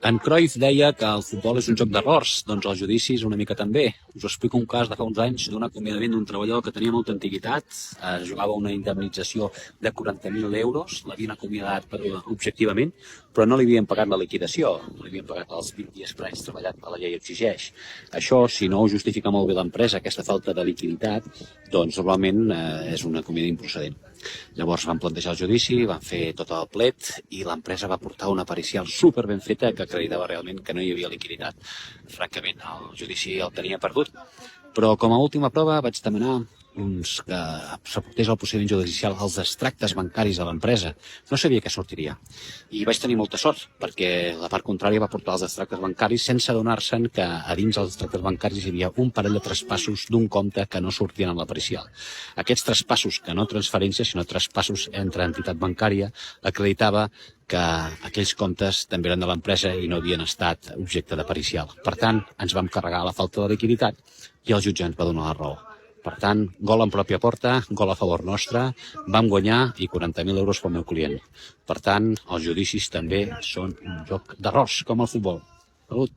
En Cruyff deia que el futbol és un joc d'errors, doncs el judici és una mica també. Us explico un cas de fa uns anys d'un acomiadament d'un treballador que tenia molta antiguitat, jugava una indemnització de 40.000 euros, l'havien acomiadat objectivament, però no li havien pagat la liquidació, no li havien pagat els 20 dies per anys treballat que la llei exigeix. Això, si no ho justifica molt bé l'empresa, aquesta falta de liquiditat, doncs normalment és un acomiadament improcedent. Llavors van plantejar el judici, van fer tot el plet i l'empresa va portar una pericial super ben feta que acreditava realment que no hi havia liquiditat. Francament, el judici el tenia perdut, però com a última prova vaig demanar que s'aportés al procediment judicial els extractes bancaris de l'empresa. No sabia què sortiria. I vaig tenir molta sort, perquè la part contrària va portar els extractes bancaris sense adonar-se'n que a dins dels extractes bancaris hi havia un parell de traspassos d'un compte que no sortien en la pericial. Aquests traspassos, que no transferències, sinó traspassos entre entitat bancària, acreditava que aquells comptes també eren de l'empresa i no havien estat objecte de pericial. Per tant, ens vam carregar la falta de liquiditat i el jutge ens va donar la raó. Per tant, gol en pròpia porta, gol a favor nostre, vam guanyar i 40.000 euros pel meu client. Per tant, els judicis també són un joc d'errors, com el futbol. Salut!